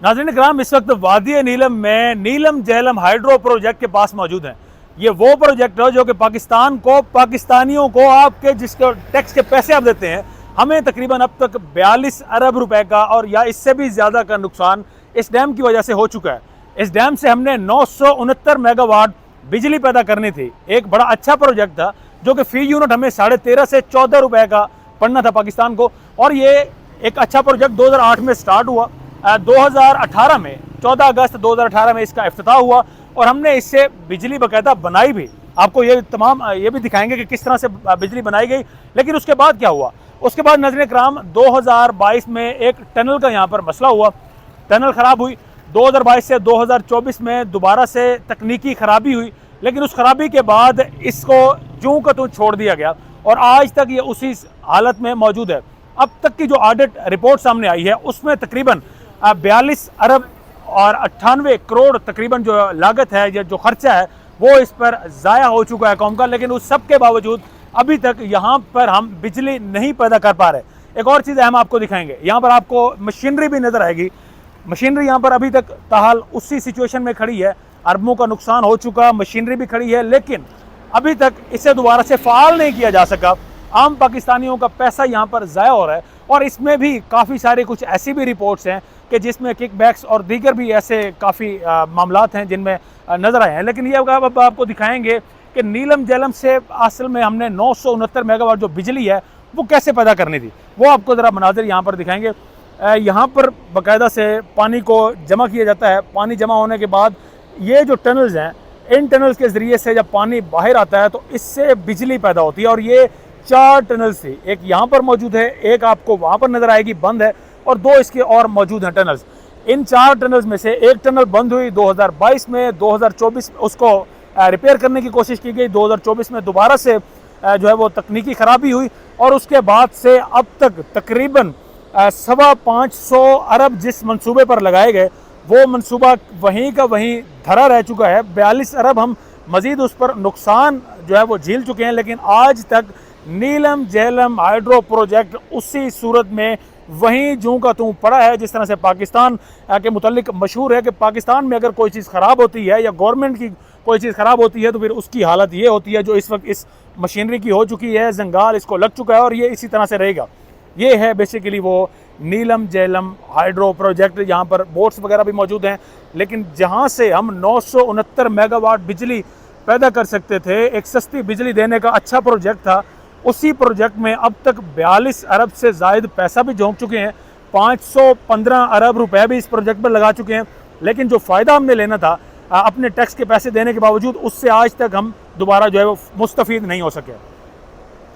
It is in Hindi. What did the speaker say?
नाज़रीन इकराम, इस वक्त वादी नीलम में नीलम झेलम हाइड्रो प्रोजेक्ट के पास मौजूद हैं। ये वो प्रोजेक्ट है जो कि पाकिस्तान को, पाकिस्तानियों को, आपके जिसके टैक्स के पैसे आप देते हैं, हमें तकरीबन अब तक 42 अरब रुपए का और या इससे भी ज़्यादा का नुकसान इस डैम की वजह से हो चुका है। इस डैम से हमने 969 मेगावाट बिजली पैदा करनी थी। एक बड़ा अच्छा प्रोजेक्ट था जो कि फी यूनिट हमें 13.5 से 14 रुपए का पड़ना था पाकिस्तान को। और ये एक अच्छा प्रोजेक्ट 2008 में स्टार्ट हुआ। 2018 में 14 अगस्त 2018 में इसका इफ्तिताह हुआ और हमने इससे बिजली बाकायदा बनाई भी। आपको ये तमाम ये भी दिखाएंगे कि किस तरह से बिजली बनाई गई। लेकिन उसके बाद क्या हुआ? उसके बाद नाज़रीन इकराम 2022 में एक टनल का यहाँ पर मसला हुआ। टनल ख़राब हुई। 2022 से 2024 में दोबारा से तकनीकी ख़राबी हुई, लेकिन उस खराबी के बाद इसको जूं का तूं छोड़ दिया गया और आज तक ये उसी हालत में मौजूद है। अब तक की जो ऑडिट रिपोर्ट सामने आई है उसमें तकरीबन 42 अरब और 98 करोड़ तकरीबन जो लागत है या जो खर्चा है वो इस पर ज़ाया हो चुका है कौम का। लेकिन उस सब के बावजूद अभी तक यहाँ पर हम बिजली नहीं पैदा कर पा रहे। एक और चीज़ हम आपको दिखाएंगे, यहाँ पर आपको मशीनरी भी नज़र आएगी। मशीनरी यहाँ पर अभी तक ताहाल उसी सिचुएशन में खड़ी है। अरबों का नुकसान हो चुका, मशीनरी भी खड़ी है, लेकिन अभी तक इसे दोबारा से फ़ाल नहीं किया जा सका। आम पाकिस्तानियों का पैसा यहाँ पर ज़ाया हो रहा है और इसमें भी काफ़ी सारे कुछ ऐसी भी रिपोर्ट्स हैं कि जिसमें किकबैक्स और दीगर भी ऐसे काफ़ी मामलात हैं जिनमें नज़र आए हैं। लेकिन ये अब आपको दिखाएंगे कि नीलम झेलम से असल में हमने 969 मेगावाट जो बिजली है वो कैसे पैदा करनी थी, वो आपको ज़रा मनाजिर यहाँ पर दिखाएंगे। यहाँ पर बाकायदा से पानी को जमा किया जाता है। पानी जमा होने के बाद ये जो टनल्स हैं, इन टनल्स के ज़रिए से जब पानी बाहर आता है तो इससे बिजली पैदा होती है। और ये 4 टनल्स थी, एक यहाँ पर मौजूद है, एक आपको वहाँ पर नज़र आएगी बंद है, और 2 इसके और मौजूद हैं टनल्स। इन 4 टनल्स में से एक टनल बंद हुई 2022 में, 2024 उसको रिपेयर करने की कोशिश की गई, 2024 में दोबारा से जो है वो तकनीकी ख़राबी हुई और उसके बाद से अब तक तकरीबन 525 अरब जिस मंसूबे पर लगाए गए वो मंसूबा वहीं का वहीं धरा रह चुका है। 42 अरब हम मज़ीद उस पर नुकसान जो है वो झेल चुके हैं। लेकिन आज तक नीलम झेलम हाइड्रो प्रोजेक्ट उसी सूरत में वहीं जूं का तूं पड़ा है जिस तरह से पाकिस्तान के मुतल्लिक मशहूर है कि पाकिस्तान में अगर कोई चीज़ ख़राब होती है या गवर्नमेंट की कोई चीज़ ख़राब होती है तो फिर उसकी हालत ये होती है जो इस वक्त इस मशीनरी की हो चुकी है। जंगाल इसको लग चुका है और ये इसी तरह से रहेगा। ये है बेसिकली वो नीलम झेलम हाइड्रो प्रोजेक्ट। यहाँ पर बोट्स वगैरह भी मौजूद हैं, लेकिन जहाँ से हम 969 मेगावाट बिजली पैदा कर सकते थे, एक सस्ती बिजली देने का अच्छा प्रोजेक्ट था, उसी प्रोजेक्ट में अब तक 42 अरब से ज़ायद पैसा भी झोंक चुके हैं। 515 अरब रुपए भी इस प्रोजेक्ट पर लगा चुके हैं। लेकिन जो फ़ायदा हमने लेना था अपने टैक्स के पैसे देने के बावजूद, उससे आज तक हम दोबारा जो है वो मुस्तफ़ीद नहीं हो सके।